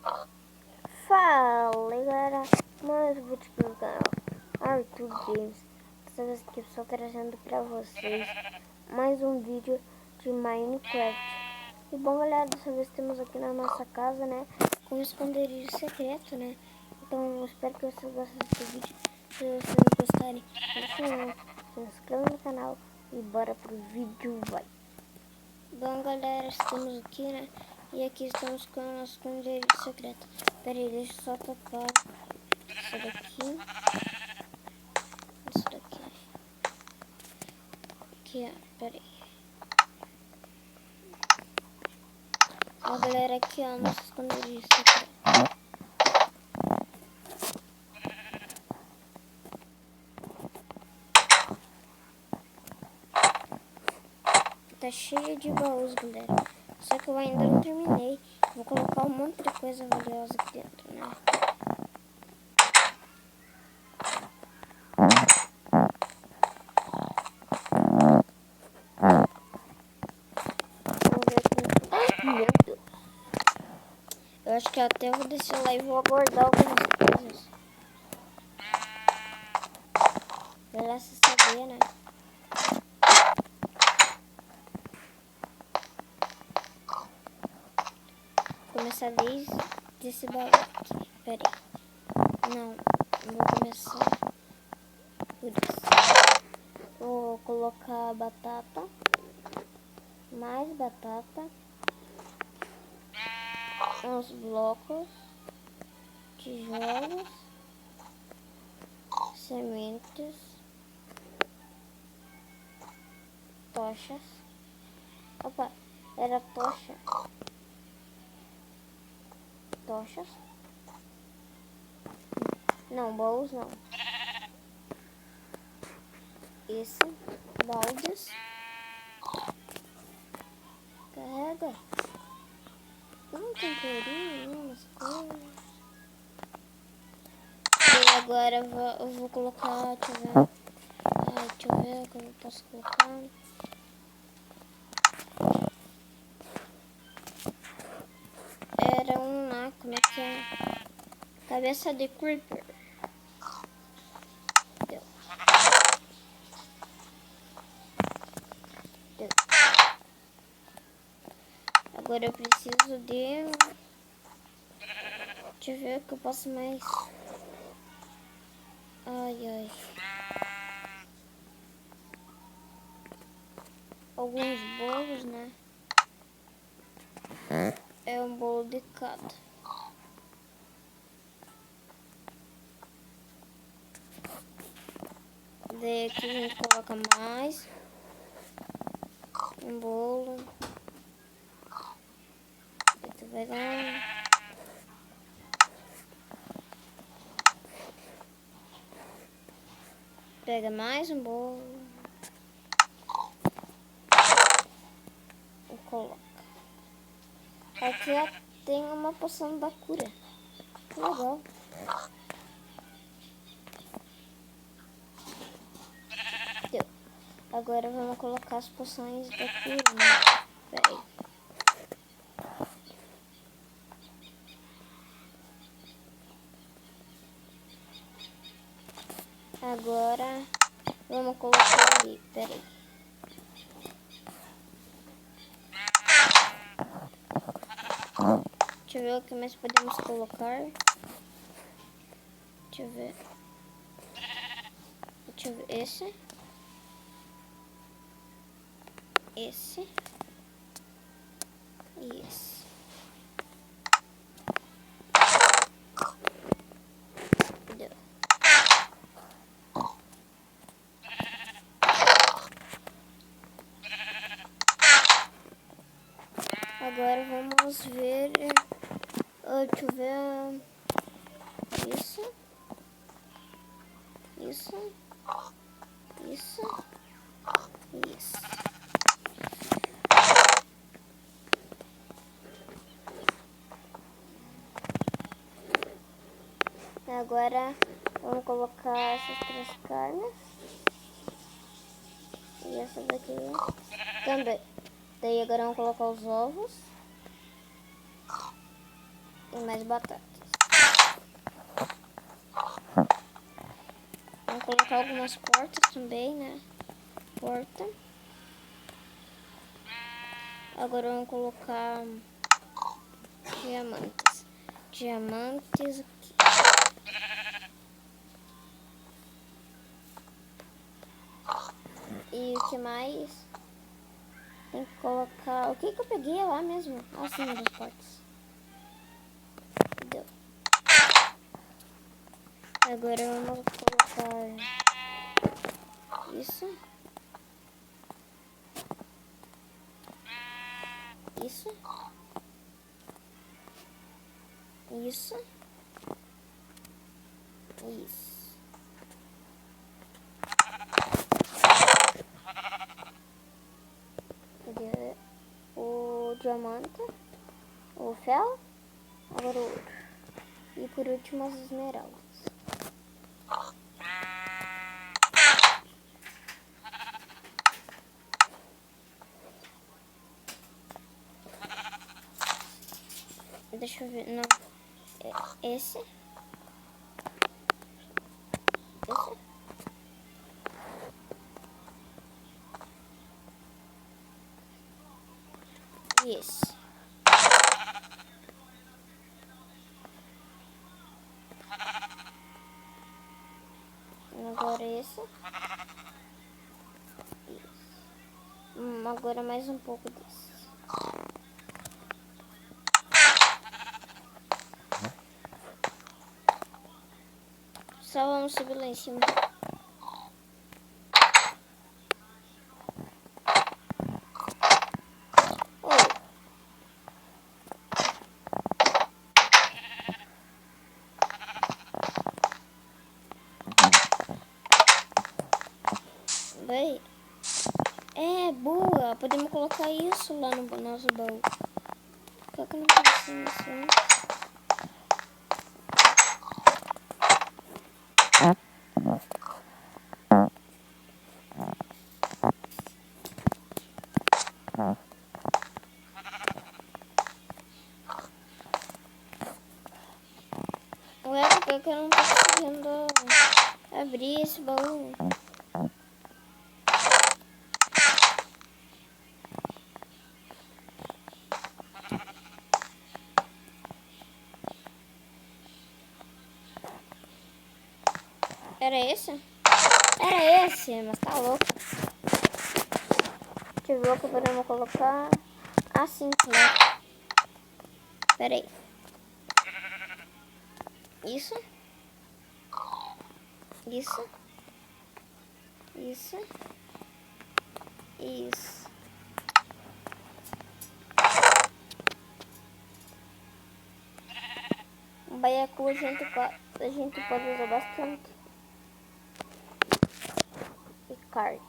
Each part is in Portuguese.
Fala galera, mais um vídeo pro canal Arthur Games. Dessa vez aqui eu estou trazendo pra vocês mais um vídeo de Minecraft. E bom galera, dessa vez temos aqui na nossa casa, né, um esconderijo secreto, né. Então eu espero que vocês gostem desse vídeo. Se vocês gostarem, se inscreva no canal e bora pro vídeo, vai. Bom galera, estamos aqui, né, e aqui estamos com o nosso esconderijo secreto. Pera aí, deixa eu só tapar isso daqui. Isso daqui. Aqui, ó, pera aí. Ó galera, aqui ó, nosso esconderijo secreto. Tá cheio de baús, galera. Só que eu ainda não terminei. Vou colocar um monte de coisa valiosa aqui dentro, né? Vamos ver aqui. Ai, meu Deus. Eu acho que até vou descer lá e vou abordar algumas coisas. Vai lá se saber, né? Começar desde esse baú aqui. Pera aí. Não, vou começar por isso. Vou colocar batata. Mais batata. Uns blocos. Tijolos. Sementes. Tochas. Opa, era tocha. Tochas. Não, baús não. Esse. Baldes. Carrega. Não tem temperinho, umas coisas. E agora eu vou colocar, deixa eu ver. Ai, deixa eu ver o que eu posso colocar. Era como é que é? Cabeça de creeper. Deu. Deu. Agora eu preciso de... Deixa eu ver o que eu posso mais. Ai, ai. Alguns bolos, né? É um bolo de cada. Daí aqui a gente coloca mais um bolo. Aí tu vai lá. Pega mais um bolo. E coloca. Aqui ó, tem uma poção da cura. Que legal. Deu. Agora vamos colocar as poções da cura, né? Pera aí. Agora vamos colocar ali. Pera aí. Deixa eu ver o que mais podemos colocar. Deixa eu ver. Deixa eu ver. Esse. Esse. E esse. Deu. Agora vamos ver. Deixa eu ver. Isso. Isso. Isso. Isso. Agora vamos colocar essas 3 carnes. E essa daqui também. Daí agora vamos colocar os ovos. E mais batatas. Vamos colocar algumas portas também, né? Porta. Agora vamos colocar diamantes. Diamantes aqui. E o que mais? Tem que colocar... O que que eu peguei lá mesmo? Acima das portas. Deu. Agora vamos colocar isso. Isso. Isso. Isso. Cadê o diamante? O fel. Agora o ouro. E por último as esmeraldas. Deixa eu ver. Não. Esse. E esse. Agora esse. Isso. Agora mais um pouco desse. Só vamos subir lá em cima. Vai. É, boa. Podemos colocar isso lá no nosso baú. Por que eu não pensei nisso antes? Ué, por que eu não tô conseguindo abrir esse baú? Era esse? Era esse, mas tá louco. Deixa eu ver o que podemos colocar. Assim, né? Pera aí. Isso. Isso. Isso. Isso. Um baiacu a gente pode usar bastante. E card.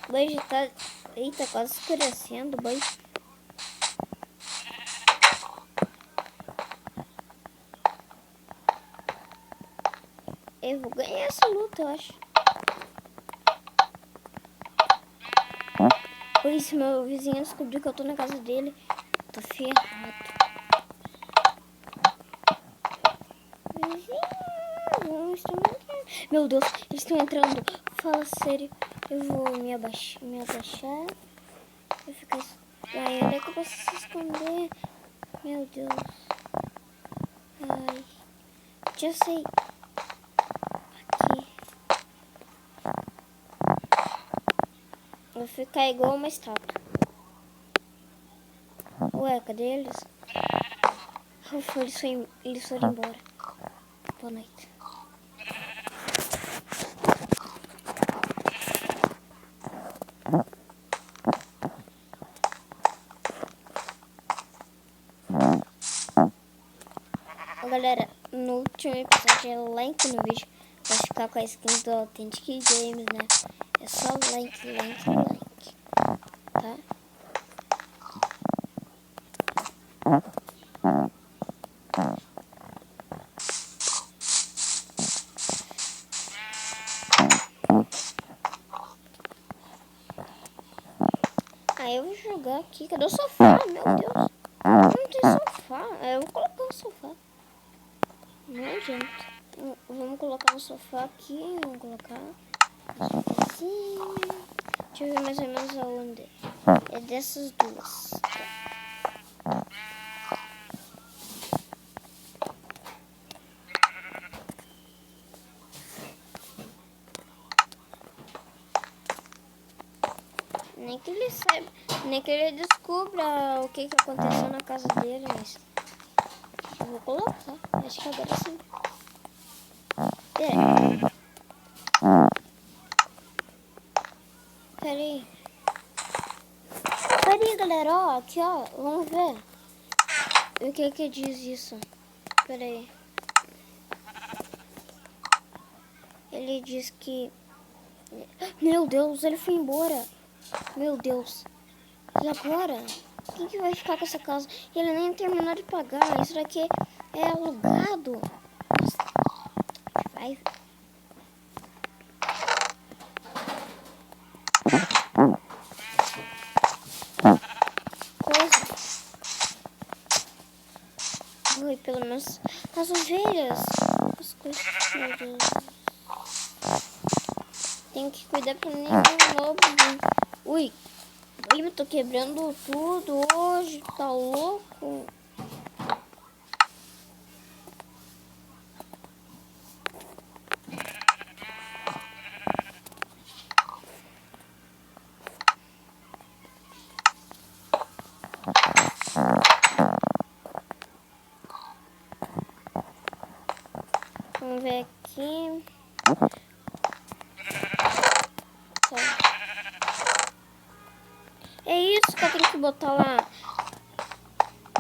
Boi já tá... Eita, quase escurecendo, boi. Eu vou ganhar essa luta, eu acho. Pois se meu vizinho descobrir que eu tô na casa dele, tô ferrado. Vizinho, meu Deus, eles estão entrando. Fala sério, eu vou me abaixar. Vou ficar... Ai, onde é que eu posso se esconder? Meu Deus. Ai, já sei. Aqui. Vou ficar igual uma estátua. Ué, cadê eles? Ufa, eles foram embora. Boa noite. Galera, no último episódio, like no vídeo, Pra ficar com a skin do Authentic Games, né? É só like, tá? Aí eu vou jogar aqui. Cadê o sofá? Meu Deus. Não tem sofá. Eu vou colocar o sofá. Não adianta. Vamos colocar no sofá aqui. Vamos colocar assim. Deixa eu ver mais ou menos aonde. É dessas duas. Tá. Nem que ele saiba, nem que ele descubra o que aconteceu na casa dele, mas eu vou colocar. Acho que agora sim. Peraí. Peraí, galera, ó, aqui, ó, vamos ver. O que diz isso? Peraí. Ele diz que... Meu Deus, ele foi embora. Meu Deus. E agora? Quem que vai ficar com essa casa? Ele nem terminou de pagar. Isso daqui é alugado. Nossa. Vai. Coisa. Ui, pelo menos as ovelhas. As coisas. Meu Deus. Tenho que cuidar pra nenhum lobo. Ui. Eu tô quebrando tudo hoje. Tá louco? Vamos ver aqui. É isso que eu tenho que botar lá.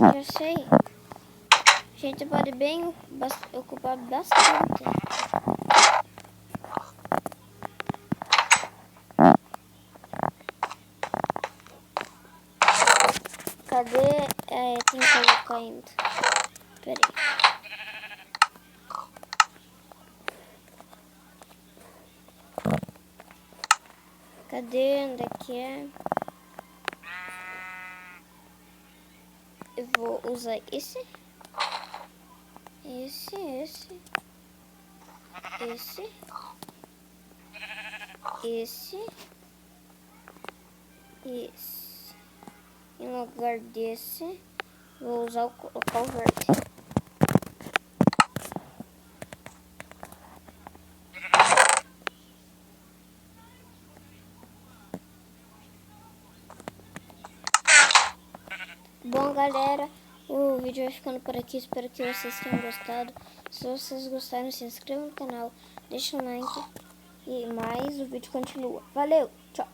Já sei. A gente pode bem ocupar bastante. Cadê? Tem que colocar ainda. Pera aí. Cadê? Onde é que é? Eu vou usar esse. Esse. Em lugar desse, vou usar o verde. Bom, galera, o vídeo vai ficando por aqui. Espero que vocês tenham gostado. Se vocês gostaram, se inscrevam no canal, deixa um like e mais o vídeo continua. Valeu, tchau!